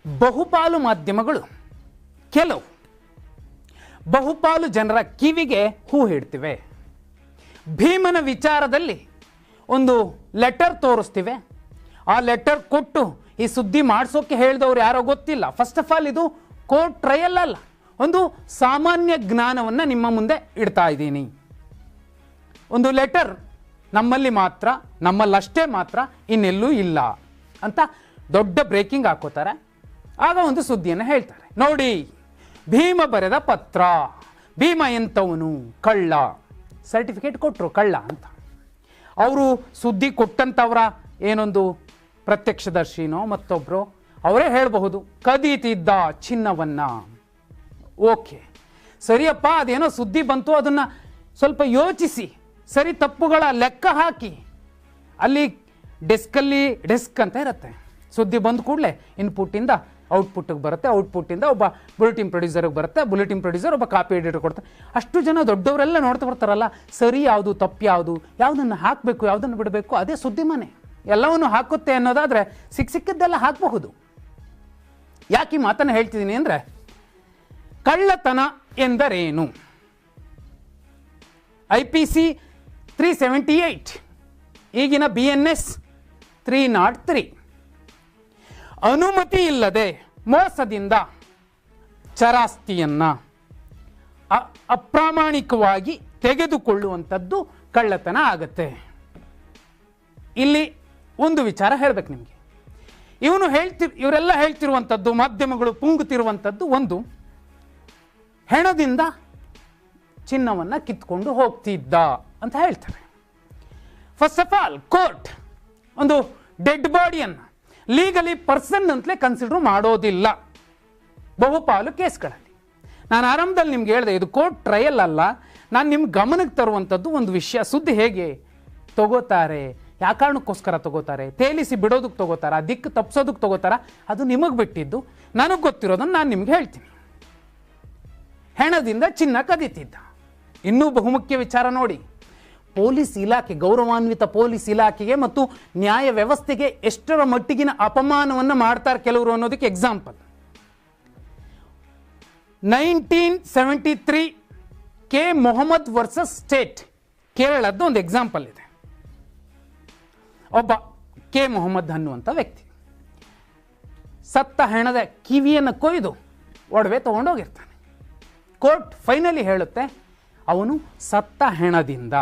ಬಹುಪಾಲು ಮಾಧ್ಯಮಗಳು ಕೆಲವು ಬಹುಪಾಲು ಜನರ ಕಿವಿಗೆ ಹೂ ಹಿಡ್ತಿವೆ. ಭೀಮನ ವಿಚಾರದಲ್ಲಿ ಒಂದು ಲೆಟರ್ ತೋರಿಸ್ತಿವೆ. ಆ ಲೆಟರ್ ಕೊಟ್ಟು ಈ ಸುದ್ದಿ ಮಾಡಿಸೋಕೆ ಹೇಳಿದವ್ರು ಯಾರೋ ಗೊತ್ತಿಲ್ಲ. ಫಸ್ಟ್ ಆಫ್ ಆಲ್ ಇದು ಕೋರ್ಟ್ ಟ್ರಯಲ್ ಅಲ್ಲ, ಒಂದು ಸಾಮಾನ್ಯ ಜ್ಞಾನವನ್ನು ನಿಮ್ಮ ಮುಂದೆ ಇಡ್ತಾ ಇದ್ದೀನಿ. ಒಂದು ಲೆಟರ್ ನಮ್ಮಲ್ಲಿ ಮಾತ್ರ, ನಮ್ಮಲ್ಲಷ್ಟೇ ಮಾತ್ರ, ಇನ್ನೆಲ್ಲೂ ಇಲ್ಲ ಅಂತ ದೊಡ್ಡ ಬ್ರೇಕಿಂಗ್ ಹಾಕೋತಾರೆ. ಆಗ ಒಂದು ಸುದ್ದಿಯನ್ನು ಹೇಳ್ತಾರೆ. ನೋಡಿ, ಭೀಮ ಬರೆದ ಪತ್ರ, ಭೀಮ ಎಂಥವನು, ಕಳ್ಳ, ಸರ್ಟಿಫಿಕೇಟ್ ಕೊಟ್ಟರು ಕಳ್ಳ ಅಂತ. ಅವರು ಸುದ್ದಿ ಕೊಟ್ಟಂಥವ್ರ ಏನೊಂದು ಪ್ರತ್ಯಕ್ಷದರ್ಶಿನೋ ಮತ್ತೊಬ್ಬರು ಅವರೇ ಹೇಳಬಹುದು, ಕದೀತಿದ್ದ ಚಿನ್ನವನ್ನ. ಓಕೆ, ಸರಿಯಪ್ಪ, ಅದೇನೋ ಸುದ್ದಿ ಬಂತು, ಅದನ್ನು ಸ್ವಲ್ಪ ಯೋಚಿಸಿ ಸರಿ ತಪ್ಪುಗಳ ಲೆಕ್ಕ ಹಾಕಿ. ಅಲ್ಲಿ ಡೆಸ್ಕ್ ಅಂತ ಇರುತ್ತೆ. ಸುದ್ದಿ ಬಂದ ಕೂಡಲೇ ಇನ್ಪುಟ್ಟಿಂದ ಔಟ್ಪುಟ್ಟಿಗೆ ಬರುತ್ತೆ, ಔಟ್ಪುಟ್ಟಿಂದ ಒಬ್ಬ ಬುಲೆಟಿನ್ ಪ್ರೊಡ್ಯೂಸರ್ಗೆ ಬರುತ್ತೆ, ಬುಲೆಟಿನ್ ಪ್ರೊಡ್ಯೂಸರ್ ಒಬ್ಬ ಕಾಪಿ ಎಡಿಟರ್ ಕೊಡ್ತಾರೆ. ಅಷ್ಟು ಜನ ದೊಡ್ಡವರೆಲ್ಲ ನೋಡ್ತಾ ಬರ್ತಾರಲ್ಲ, ಸರಿ ಯಾವುದು ತಪ್ಪು ಯಾವುದು, ಯಾವುದನ್ನು ಹಾಕಬೇಕು ಯಾವುದನ್ನು ಬಿಡಬೇಕು, ಅದೇ ಸುದ್ದಿ ಮನೆ. ಎಲ್ಲವನ್ನು ಹಾಕುತ್ತೆ ಅನ್ನೋದಾದರೆ ಸಿಕ್ಕಿದ್ದೆಲ್ಲ ಹಾಕಬಹುದು. ಯಾಕೆ ಈ ಮಾತನ್ನು ಹೇಳ್ತಿದ್ದೀನಿ ಅಂದರೆ, ಕಳ್ಳತನ ಎಂದರೇನು? IPC 378, ಈಗಿನ BNS 303, ಅನುಮತಿ ಇಲ್ಲದೆ ಮೋಸದಿಂದ ಚರಾಸ್ತಿಯನ್ನು ಅಪ್ರಾಮಾಣಿಕವಾಗಿ ತೆಗೆದುಕೊಳ್ಳುವಂಥದ್ದು ಕಳ್ಳತನ ಆಗತ್ತೆ. ಇಲ್ಲಿ ಒಂದು ವಿಚಾರ ಹೇಳಬೇಕು ನಿಮಗೆ. ಇವರೆಲ್ಲ ಹೇಳ್ತಿರುವಂಥದ್ದು, ಮಾಧ್ಯಮಗಳು ಪುಂಗುತ್ತಿರುವಂಥದ್ದು, ಒಂದು ಹೆಣದಿಂದ ಚಿನ್ನವನ್ನು ಕಿತ್ಕೊಂಡು ಹೋಗ್ತಿದ್ದ ಅಂತ ಹೇಳ್ತಾರೆ. ಫಸ್ಟ್ ಆಫ್ ಆಲ್, ಕೋರ್ಟ್ ಒಂದು ಡೆಡ್ ಬಾಡಿಯನ್ನು ಲೀಗಲಿ ಪರ್ಸನ್ ಅಂತಲೇ ಕನ್ಸಿಡರ್ ಮಾಡೋದಿಲ್ಲ ಬಹುಪಾಲು ಕೇಸ್ಗಳಲ್ಲಿ. ನಾನು ಆರಂಭದಲ್ಲಿ ನಿಮ್ಗೆ ಹೇಳಿದೆ, ಇದು ಕೋರ್ಟ್ ಟ್ರಯಲ್ ಅಲ್ಲ. ನಾನು ನಿಮ್ಗೆ ಗಮನಕ್ಕೆ ತರುವಂಥದ್ದು ಒಂದು ವಿಷಯ, ಸುದ್ದಿ ಹೇಗೆ ತಗೋತಾರೆ, ಯಾವ ಕಾರಣಕ್ಕೋಸ್ಕರ ತಗೋತಾರೆ, ತೇಲಿಸಿ ಬಿಡೋದಕ್ಕೆ ತಗೋತಾರ, ದಿಕ್ಕು ತಪ್ಪಿಸೋದಕ್ಕೆ ತಗೋತಾರ, ಅದು ನಿಮಗೆ ಬಿಟ್ಟಿದ್ದು. ನನಗೆ ಗೊತ್ತಿರೋದನ್ನು ನಾನು ನಿಮ್ಗೆ ಹೇಳ್ತೀನಿ. ಹೆಣದಿಂದ ಚಿನ್ನ ಕದೀತಿದ್ದ. ಇನ್ನೂ ಬಹುಮುಖ್ಯ ವಿಚಾರ ನೋಡಿ, ಪೊಲೀಸ್ ಇಲಾಖೆ, ಗೌರವಾನ್ವಿತ ಪೊಲೀಸ್ ಇಲಾಖೆಗೆ ಮತ್ತು ನ್ಯಾಯ ವ್ಯವಸ್ಥೆಗೆ ಎಷ್ಟರ ಮಟ್ಟಿಗಿನ ಅಪಮಾನವನ್ನು ಮಾಡ್ತಾರೆ ಕೆಲವರು ಅನ್ನೋದಕ್ಕೆ example, 1973 K Mohammed versus state, ಕೇರಳದ್ದು ಒಂದು ಎಕ್ಸಾಂಪಲ್ ಇದೆ. ಒಬ್ಬ ಕೆ ಮೊಹಮ್ಮದ್ ಅನ್ನುವಂಥ ವ್ಯಕ್ತಿ ಸತ್ತ ಹೆಣದ ಕಿವಿಯನ್ನು ಕೊಯ್ದು ಒಡವೆ ತಗೊಂಡೋಗಿರ್ತಾನೆ. ಕೋರ್ಟ್ ಫೈನಲಿ ಹೇಳುತ್ತೆ, ಅವನು ಸತ್ತ ಹೆಣದಿಂದ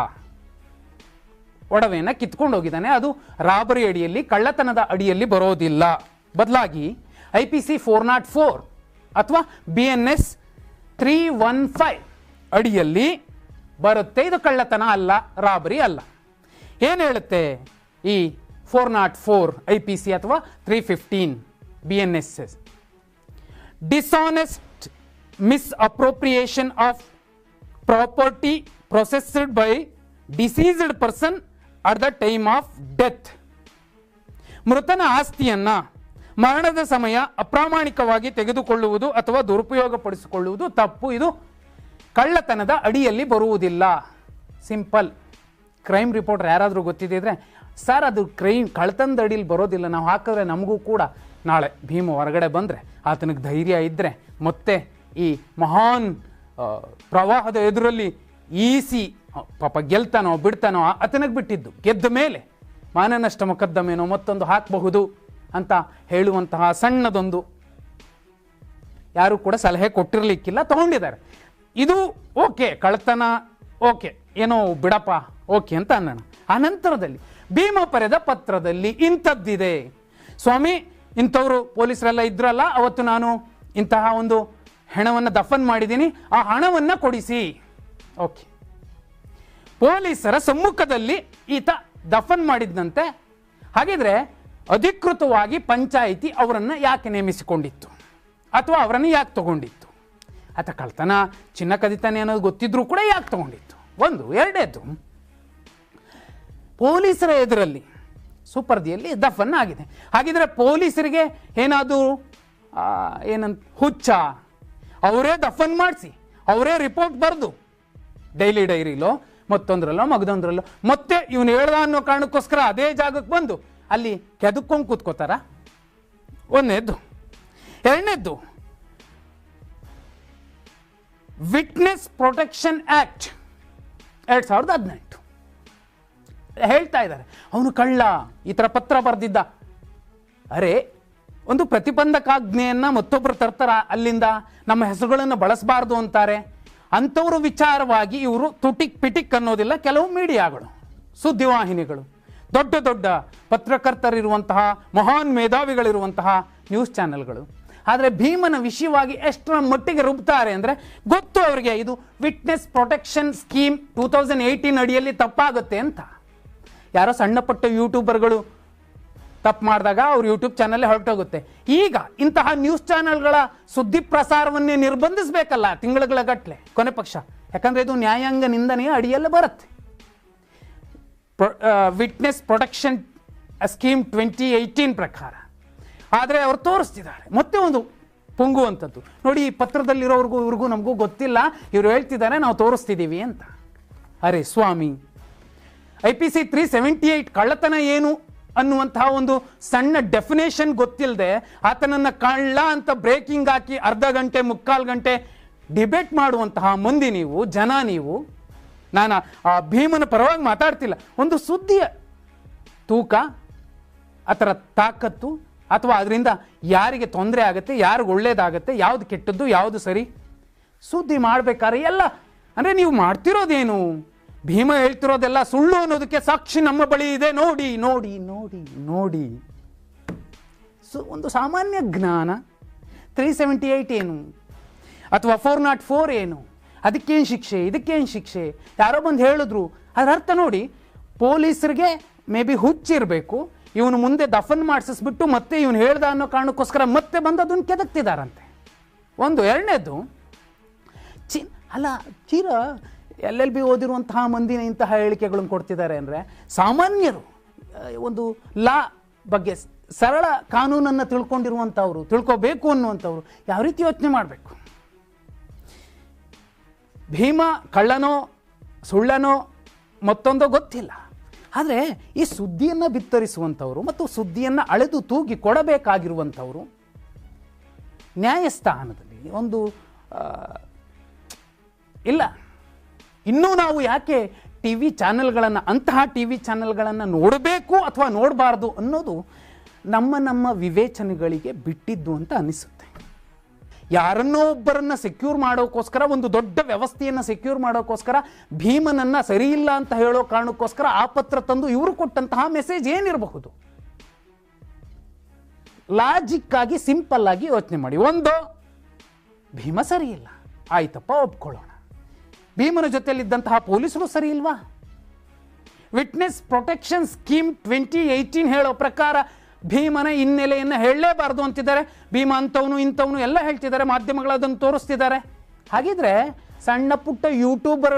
ಒಡವೆಯನ್ನು ಕಿತ್ಕೊಂಡು ಹೋಗಿದ್ದಾನೆ, ಅದು ರಾಬರಿ ಅಡಿಯಲ್ಲಿ, ಕಳ್ಳತನದ ಅಡಿಯಲ್ಲಿ ಬರೋದಿಲ್ಲ. ಬದಲಾಗಿ IPC 404 ಅಥವಾ BNS 315 ಅಡಿಯಲ್ಲಿ ಬರುತ್ತೆ. ಇದು ಕಳ್ಳತನ ಅಲ್ಲ, ರಾಬರಿ ಅಲ್ಲ. ಏನು ಹೇಳುತ್ತೆ ಈ 404 IPC ಅಥವಾ 315 BNS? Dishonest misappropriation of property possessed by deceased person at the time of death. ಮೃತನ ಆಸ್ತಿಯನ್ನ ಮರಣದ ಸಮಯ ಅಪ್ರಾಮಾಣಿಕವಾಗಿ ತೆಗೆದುಕೊಳ್ಳುವುದು ಅಥವಾ ದುರುಪಯೋಗಪಡಿಸಿಕೊಳ್ಳುವುದು ತಪ್ಪು. ಇದು ಕಳ್ಳತನದ ಅಡಿಯಲ್ಲಿ ಬರುವುದಿಲ್ಲ. ಸಿಂಪಲ್. ಕ್ರೈಮ್ ರಿಪೋರ್ಟರ್ ಯಾರಾದರೂ ಗೊತ್ತಿದ್ದರೆ, ಸರ್ ಅದು ಕಳ್ಳತನದ ಅಡಿಯಲ್ಲಿ ಬರೋದಿಲ್ಲ, ನಾವು ಹಾಕಿದ್ರೆ ನಮಗೂ ಕೂಡ ನಾಳೆ ಭೀಮ ಹೊರಗಡೆ ಬಂದರೆ ಆತನಿಗೆ ಧೈರ್ಯ ಇದ್ದರೆ ಮತ್ತೆ ಈ ಮಹಾನ್ ಪ್ರವಾಹದ ಎದುರಲ್ಲಿ ಈಸಿ ಪಾಪ ಗೆಲ್ತಾನೋ ಬಿಡ್ತಾನೋ, ಆತನಿಗೆ ಬಿಟ್ಟಿದ್ದು, ಗೆದ್ದ ಮೇಲೆ ಮಾನನಷ್ಟ ಮೊಕದ್ದಮೇನೋ ಮತ್ತೊಂದು ಹಾಕಬಹುದು ಅಂತ ಹೇಳುವಂತಹ ಸಣ್ಣದೊಂದು ಯಾರು ಕೂಡ ಸಲಹೆ ಕೊಟ್ಟಿರಲಿಕ್ಕಿಲ್ಲ, ತಗೊಂಡಿದ್ದಾರೆ. ಇದು ಓಕೆ, ಕಳ್ಳತನ ಓಕೆ, ಏನೋ ಬಿಡಪ್ಪ ಓಕೆ ಅಂತ ಅನ್ನೋಣ. ಆ ನಂತರದಲ್ಲಿ ಭೀಮ ಬರೆದ ಪತ್ರದಲ್ಲಿ ಇಂಥದ್ದಿದೆ, ಸ್ವಾಮಿ ಇಂಥವ್ರು ಪೊಲೀಸರೆಲ್ಲ ಇದ್ರಲ್ಲ, ಅವತ್ತು ನಾನು ಇಂತಹ ಒಂದು ಹೆಣವನ್ನು ದಫನ್ ಮಾಡಿದ್ದೀನಿ, ಆ ಹಣವನ್ನು ಕೊಡಿಸಿ. ಓಕೆ, ಪೊಲೀಸರ ಸಮ್ಮುಖದಲ್ಲಿ ಈತ ದಫನ್ ಮಾಡಿದ್ದಂತೆ. ಹಾಗಿದ್ರೆ ಅಧಿಕೃತವಾಗಿ ಪಂಚಾಯಿತಿ ಅವರನ್ನು ಯಾಕೆ ನೇಮಿಸಿಕೊಂಡಿತ್ತು ಅಥವಾ ಅವರನ್ನು ಯಾಕೆ ತಗೊಂಡಿತ್ತು? ಆತ ಕಳ್ತನ ಚಿನ್ನ ಕದಿತಾನೆ ಅನ್ನೋದು ಗೊತ್ತಿದ್ರೂ ಕೂಡ ಯಾಕೆ ತಗೊಂಡಿತ್ತು? ಒಂದು. ಎರಡೇದು, ಪೊಲೀಸರ ಎದುರಲ್ಲಿ ಸುಪರ್ದಿಯಲ್ಲಿ ದಫನ್ ಆಗಿದೆ. ಹಾಗಿದ್ರೆ ಪೊಲೀಸರಿಗೆ ಏನಾದರೂ ಏನಂತ ಹುಚ್ಚ? ಅವರೇ ದಫನ್ ಮಾಡಿಸಿ, ಅವರೇ ರಿಪೋರ್ಟ್ ಬರೆದು ಡೈಲಿ ಡೈರಿಲೋ ಮತ್ತೊಂದ್ರಲ್ಲೋ ಮಗದೊಂದ್ರಲ್ಲೋ ಮತ್ತೆ ಇವನು ಹೇಳ್ದ ಅನ್ನೋ ಕಾರಣಕ್ಕೋಸ್ಕರ ಅದೇ ಜಾಗಕ್ಕೆ ಬಂದು ಅಲ್ಲಿ ಕೆದಕ್ಕೊಂಡು ಕೂತ್ಕೋತಾರ? ಒಂದೇದ್ದು. ಎರಡನೇದ್ದು ವಿಟ್ನೆಸ್ ಪ್ರೊಟೆಕ್ಷನ್ ಆಕ್ಟ್ 2018 ಹೇಳ್ತಾ ಇದ್ದಾರೆ ಅವನು ಕಳ್ಳ, ಈ ಥರ ಪತ್ರ ಬರೆದಿದ್ದ. ಅರೆ, ಒಂದು ಪ್ರತಿಬಂಧಕಾಜ್ಞೆಯನ್ನು ಮತ್ತೊಬ್ಬರು ತರ್ತಾರ, ಅಲ್ಲಿಂದ ನಮ್ಮ ಹೆಸರುಗಳನ್ನು ಬಳಸಬಾರ್ದು ಅಂತಾರೆ. ಅಂಥವ್ರ ವಿಚಾರವಾಗಿ ಇವರು ತುಟಿಕ್ ಪಿಟಿಕ್ ಅನ್ನೋದಿಲ್ಲ. ಕೆಲವು ಮೀಡಿಯಾಗಳು, ಸುದ್ದಿವಾಹಿನಿಗಳು, ದೊಡ್ಡ ದೊಡ್ಡ ಪತ್ರಕರ್ತರಿರುವಂತಹ ಮಹಾನ್ ಮೇಧಾವಿಗಳಿರುವಂತಹ ನ್ಯೂಸ್ ಚಾನೆಲ್ಗಳು ಆದರೆ ಭೀಮನ ವಿಷಯವಾಗಿ ಎಷ್ಟರ ಮಟ್ಟಿಗೆ ರುಬ್ತಾರೆ ಅಂದರೆ ಗೊತ್ತು ಅವರಿಗೆ ಇದು ವಿಟ್ನೆಸ್ ಪ್ರೊಟೆಕ್ಷನ್ ಸ್ಕೀಮ್ 2018 ಅಡಿಯಲ್ಲಿ ತಪ್ಪಾಗುತ್ತೆ ಅಂತ. ಯಾರೋ ಸಣ್ಣ ಪುಟ್ಟ ಯೂಟ್ಯೂಬರ್ಗಳು ತಪ್ಪು ಮಾಡಿದಾಗ ಅವ್ರ ಯೂಟ್ಯೂಬ್ ಚಾನಲ್ಲೇ ಹೊರಟೋಗುತ್ತೆ. ಈಗ ಇಂತಹ ನ್ಯೂಸ್ ಚಾನೆಲ್ಗಳ ಸುದ್ದಿ ಪ್ರಸಾರವನ್ನೇ ನಿರ್ಬಂಧಿಸಬೇಕಲ್ಲ ತಿಂಗಳುಗಳ ಗಟ್ಟಲೆ, ಕೊನೆ ಪಕ್ಷ. ಯಾಕಂದರೆ ಇದು ನ್ಯಾಯಾಂಗ ನಿಂದನೆಯ ಅಡಿಯಲ್ಲೇ ಬರುತ್ತೆ. ವಿಟ್ನೆಸ್ ಪ್ರೊಟೆಕ್ಷನ್ ಸ್ಕೀಮ್ 2018 ಪ್ರಕಾರ. ಆದರೆ ಅವರು ತೋರಿಸ್ತಿದ್ದಾರೆ ಮತ್ತೆ ಒಂದು ಪೊಂಗುವಂಥದ್ದು. ನೋಡಿ, ಈ ಪತ್ರದಲ್ಲಿರೋರ್ಗೂ ಇವ್ರಿಗೂ ನಮಗೂ ಗೊತ್ತಿಲ್ಲ, ಇವರು ಹೇಳ್ತಿದ್ದಾರೆ ನಾವು ತೋರಿಸ್ತಿದ್ದೀವಿ ಅಂತ. ಅರೆ ಸ್ವಾಮಿ, IPC 378 ಕಳ್ಳತನ ಏನು ಅನ್ನುವಂತಹ ಒಂದು ಸಣ್ಣ ಡೆಫಿನೇಷನ್ ಗೊತ್ತಿಲ್ಲದೆ ಆತನನ್ನು ಕಳ್ಳ ಅಂತ ಬ್ರೇಕಿಂಗ್ ಹಾಕಿ ಅರ್ಧ ಗಂಟೆ ಮುಕ್ಕಾಲು ಗಂಟೆ ಡಿಬೇಟ್ ಮಾಡುವಂತಹ ಮಂದಿ ನೀವು, ಜನ ನೀವು. ನಾನು ಆ ಭೀಮನ ಪರವಾಗಿ ಮಾತಾಡ್ತಿಲ್ಲ. ಒಂದು ಸುದ್ದಿಯ ತೂಕ, ಅದರ ತಾಕತ್ತು, ಅಥವಾ ಅದರಿಂದ ಯಾರಿಗೆ ತೊಂದರೆ ಆಗುತ್ತೆ, ಯಾರಿಗೆ ಒಳ್ಳೇದಾಗುತ್ತೆ, ಯಾವುದು ಕೆಟ್ಟದ್ದು, ಯಾವುದು ಸರಿ, ಸುದ್ದಿ ಮಾಡಬೇಕಾದ್ರೆ ಎಲ್ಲ ಅಂದರೆ ನೀವು ಮಾಡ್ತಿರೋದೇನು? ಭೀಮ ಹೇಳ್ತಿರೋದೆಲ್ಲ ಸುಳ್ಳು ಅನ್ನೋದಕ್ಕೆ ಸಾಕ್ಷಿ ನಮ್ಮ ಬಳಿ ಇದೆ, ನೋಡಿ ನೋಡಿ ನೋಡಿ ನೋಡಿ. ಒಂದು ಸಾಮಾನ್ಯ ಜ್ಞಾನ. 378 ಏನು ಅಥವಾ 404 ಏನು, ಅದಕ್ಕೇನು ಶಿಕ್ಷೆ, ಇದಕ್ಕೇನು ಶಿಕ್ಷೆ, ಯಾರೋ ಬಂದು ಹೇಳಿದ್ರು. ಅದರ ಅರ್ಥ ನೋಡಿ, ಪೊಲೀಸರಿಗೆ ಮೇ ಬಿ ಹುಚ್ಚಿರಬೇಕು, ಇವನು ಮುಂದೆ ದಫನ್ ಮಾಡಿಸಿಸ್ಬಿಟ್ಟು ಮತ್ತೆ ಇವನು ಹೇಳ್ದ ಅನ್ನೋ ಕಾರಣಕ್ಕೋಸ್ಕರ ಮತ್ತೆ ಬಂದು ಅದನ್ನು ಕೆದಕ್ತಿದ್ದಾರಂತೆ. ಒಂದು. ಎರಡನೇದು, ಚೀರ LLB ಓದಿರುವಂತಹ ಮಂದಿನ ಇಂತಹ ಹೇಳಿಕೆಗಳನ್ನು ಕೊಡ್ತಿದ್ದಾರೆ ಅಂದರೆ ಸಾಮಾನ್ಯರು, ಒಂದು ಲಾ ಬಗ್ಗೆ ಸರಳ ಕಾನೂನನ್ನು ತಿಳ್ಕೊಂಡಿರುವಂಥವ್ರು, ತಿಳ್ಕೋಬೇಕು ಅನ್ನುವಂಥವ್ರು ಯಾವ ರೀತಿ ಯೋಚನೆ ಮಾಡಬೇಕು? ಭೀಮ ಕಳ್ಳನೋ ಸುಳ್ಳನೋ ಮತ್ತೊಂದೋ ಗೊತ್ತಿಲ್ಲ, ಆದರೆ ಈ ಸುದ್ದಿಯನ್ನು ಬಿತ್ತರಿಸುವಂಥವ್ರು ಮತ್ತು ಸುದ್ದಿಯನ್ನು ಅಳೆದು ತೂಗಿ ಕೊಡಬೇಕಾಗಿರುವಂಥವ್ರು ನ್ಯಾಯಸ್ಥಾನದಲ್ಲಿ ಒಂದು ಇಲ್ಲ. ಇನ್ನೂ ನಾವು ಯಾಕೆ TV ಚಾನೆಲ್ಗಳನ್ನು, ಅಂತಹ TV ಚಾನೆಲ್ಗಳನ್ನು ನೋಡಬೇಕು ಅಥವಾ ನೋಡಬಾರ್ದು ಅನ್ನೋದು ನಮ್ಮ ವಿವೇಚನೆಗಳಿಗೆ ಬಿಟ್ಟಿದ್ದು ಅಂತ ಅನಿಸುತ್ತೆ. ಯಾರನ್ನೋ ಒಬ್ಬರನ್ನು ಸೆಕ್ಯೂರ್ ಮಾಡೋಕ್ಕೋಸ್ಕರ, ಒಂದು ದೊಡ್ಡ ವ್ಯವಸ್ಥೆಯನ್ನು ಸೆಕ್ಯೂರ್ ಮಾಡೋಕ್ಕೋಸ್ಕರ ಭೀಮನನ್ನು ಸರಿಯಿಲ್ಲ ಅಂತ ಹೇಳೋ ಕಾರಣಕ್ಕೋಸ್ಕರ ಆ ಪತ್ರ ತಂದು ಇವರು ಕೊಟ್ಟಂತಹ ಮೆಸೇಜ್ ಏನಿರಬಹುದು? ಲಾಜಿಕ್ ಆಗಿ ಸಿಂಪಲ್ ಆಗಿ ಯೋಚನೆ ಮಾಡಿ. ಒಂದು, ಭೀಮ ಸರಿ ಇಲ್ಲ, ಆಯ್ತಪ್ಪ ಒಪ್ಕೊಳ್ಳೋಣ. ಭೀಮನ ಜೊತೆಯಲ್ಲಿದ್ದಂತಹ ಪೊಲೀಸರು ಸರಿ ಇಲ್ವಾ? ವಿಟ್ನೆಸ್ ಪ್ರೊಟೆಕ್ಷನ್ ಸ್ಕೀಮ್ 2018 ಹೇಳೋ ಪ್ರಕಾರ ಭೀಮನ ಹಿನ್ನೆಲೆಯನ್ನು ಹೇಳಲೇಬಾರ್ದು ಅಂತಿದ್ದಾರೆ. ಭೀಮ ಅಂಥವನು ಇಂಥವನು ಎಲ್ಲ ಹೇಳ್ತಿದ್ದಾರೆ, ಮಾಧ್ಯಮಗಳು ಅದನ್ನು ತೋರಿಸ್ತಿದ್ದಾರೆ. ಹಾಗಿದ್ರೆ ಸಣ್ಣ ಪುಟ್ಟ ಯೂಟ್ಯೂಬರ್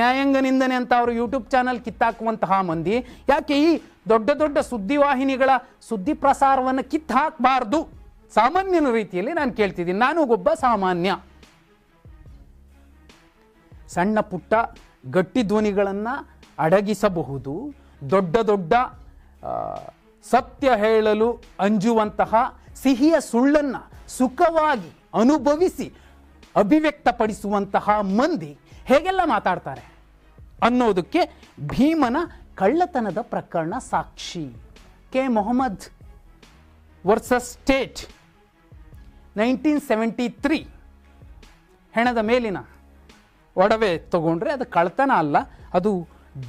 ನ್ಯಾಯಾಂಗ ನಿಂದನೆ ಅಂತ ಅವರು ಯೂಟ್ಯೂಬ್ ಚಾನಲ್ ಕಿತ್ತಾಕುವಂತಹ ಮಂದಿ ಯಾಕೆ ಈ ದೊಡ್ಡ ದೊಡ್ಡ ಸುದ್ದಿವಾಹಿನಿಗಳ ಸುದ್ದಿ ಪ್ರಸಾರವನ್ನು ಕಿತ್ತಾಕಬಾರ್ದು? ಸಾಮಾನ್ಯನ ರೀತಿಯಲ್ಲಿ ನಾನು ಕೇಳ್ತಿದ್ದೀನಿ. ನಾನು ಒಬ್ಬ ಸಾಮಾನ್ಯ. ಸಣ್ಣ ಪುಟ್ಟ ಗಟ್ಟಿ ಧ್ವನಿಗಳನ್ನು ಅಡಗಿಸಬಹುದು, ದೊಡ್ಡ ದೊಡ್ಡ ಸತ್ಯ ಹೇಳಲು ಅಂಜುವಂತಹ ಸಿಹಿಯ ಸುಳ್ಳನ್ನು ಸುಖವಾಗಿ ಅನುಭವಿಸಿ ಅಭಿವ್ಯಕ್ತಪಡಿಸುವಂತಹ ಮಂದಿ ಹೇಗೆಲ್ಲ ಮಾತಾಡ್ತಾರೆ ಅನ್ನೋದಕ್ಕೆ ಭೀಮನ ಕಳ್ಳತನದ ಪ್ರಕರಣ ಸಾಕ್ಷಿ. ಕೆ ಮೊಹಮ್ಮದ್ ವರ್ಸಸ್ ಸ್ಟೇಟ್ 1973 ಹೆಣದ ಮೇಲಿನ ಒಡವೆ ತಗೊಂಡ್ರೆ ಅದು ಕಳ್ಳತನ ಅಲ್ಲ, ಅದು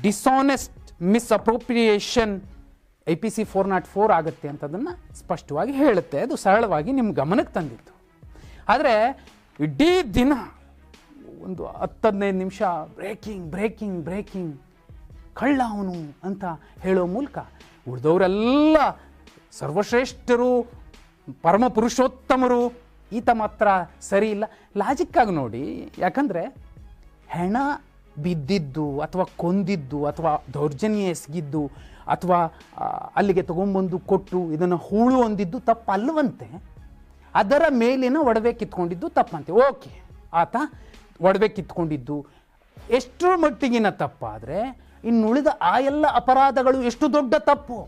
ಡಿಸಾನೆಸ್ಟ್ ಮಿಸ್ಅಪ್ರೋಪ್ರಿಯೇಷನ್ IPC 404 ಆಗುತ್ತೆ ಅಂತದನ್ನು ಸ್ಪಷ್ಟವಾಗಿ ಹೇಳುತ್ತೆ. ಅದು ಸರಳವಾಗಿ ನಿಮ್ಮ ಗಮನಕ್ಕೆ ತಂದಿತ್ತು. ಆದರೆ ಇಡೀ ದಿನ ಒಂದು 10-15 ನಿಮಿಷ ಬ್ರೇಕಿಂಗ್ ಬ್ರೇಕಿಂಗ್ ಬ್ರೇಕಿಂಗ್ ಕಳ್ಳ ಅವನು ಅಂತ ಹೇಳೋ ಮೂಲಕ ಉಳಿದವರೆಲ್ಲ ಸರ್ವಶ್ರೇಷ್ಠರು, ಪರಮ ಪುರುಷೋತ್ತಮರು, ಈತ ಮಾತ್ರ ಸರಿ ಇಲ್ಲ. ಲಾಜಿಕ್ಕಾಗಿ ನೋಡಿ. ಯಾಕಂದರೆ ಹೆಣ ಬಿದ್ದಿದ್ದು ಅಥವಾ ಕೊಂದಿದ್ದು ಅಥವಾ ದೌರ್ಜನ್ಯ ಎಸಗಿದ್ದು ಅಥವಾ ಅಲ್ಲಿಗೆ ತಗೊಂಬಂದು ಕೊಟ್ಟು ಇದನ್ನು ಹೂಳು ಹೊಂದಿದ್ದು ತಪ್ಪಲ್ಲವಂತೆ. ಅದರ ಮೇಲಿನ ಒಡವೆ ಕಿತ್ಕೊಂಡಿದ್ದು ತಪ್ಪಂತೆ. ಓಕೆ, ಆತ ಒಡವೆ ಕಿತ್ಕೊಂಡಿದ್ದು ಎಷ್ಟರ ಮಟ್ಟಿಗಿನ ತಪ್ಪಾದರೆ ಇನ್ನುಳಿದ ಆ ಎಲ್ಲ ಅಪರಾಧಗಳು ಎಷ್ಟು ದೊಡ್ಡ ತಪ್ಪು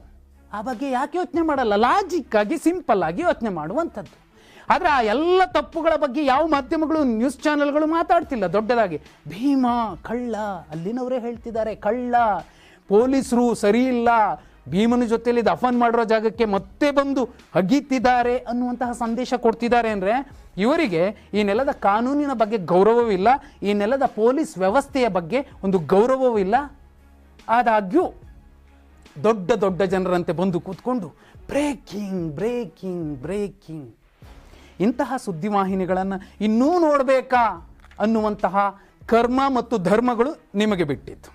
ಆ ಬಗ್ಗೆ ಯಾಕೆ ಯೋಚನೆ ಮಾಡಲ್ಲ? ಲಾಜಿಕ್ಕಾಗಿ ಸಿಂಪಲ್ ಆಗಿ ಯೋಚನೆ ಮಾಡುವಂಥದ್ದು. ಆದರೆ ಆ ಎಲ್ಲ ತಪ್ಪುಗಳ ಬಗ್ಗೆ ಯಾವ ಮಾಧ್ಯಮಗಳು, ನ್ಯೂಸ್ ಚಾನೆಲ್ಗಳು ಮಾತಾಡ್ತಿಲ್ಲ ದೊಡ್ಡದಾಗಿ. ಭೀಮ ಕಳ್ಳ, ಅಲ್ಲಿನವರೇ ಹೇಳ್ತಿದ್ದಾರೆ ಕಳ್ಳ, ಪೊಲೀಸರು ಸರಿ ಇಲ್ಲ, ಭೀಮನ ಜೊತೆಯಲ್ಲಿ ದಫನ್ ಮಾಡಿರೋ ಜಾಗಕ್ಕೆ ಮತ್ತೆ ಬಂದು ಹಗೀತಿದ್ದಾರೆ ಅನ್ನುವಂತಹ ಸಂದೇಶ ಕೊಡ್ತಿದ್ದಾರೆ. ಅಂದರೆ ಇವರಿಗೆ ಈ ನೆಲದ ಕಾನೂನಿನ ಬಗ್ಗೆ ಗೌರವವಿಲ್ಲ, ಈ ನೆಲದ ಪೊಲೀಸ್ ವ್ಯವಸ್ಥೆಯ ಬಗ್ಗೆ ಒಂದು ಗೌರವವಿಲ್ಲ. ಆದಾಗ್ಯೂ ದೊಡ್ಡ ದೊಡ್ಡ ಜನರಂತೆ ಬಂದು ಕೂತ್ಕೊಂಡು ಬ್ರೇಕಿಂಗ್ ಬ್ರೇಕಿಂಗ್ ಬ್ರೇಕಿಂಗ್ ಇಂತಹ ಸುದ್ದಿವಾಹಿನಿಗಳನ್ನು ಇನ್ನೂ ನೋಡಬೇಕಾ ಅನ್ನುವಂತಹ ಕರ್ಮ ಮತ್ತು ಧರ್ಮಗಳು ನಿಮಗೆ ಬಿಟ್ಟಿತ್ತು.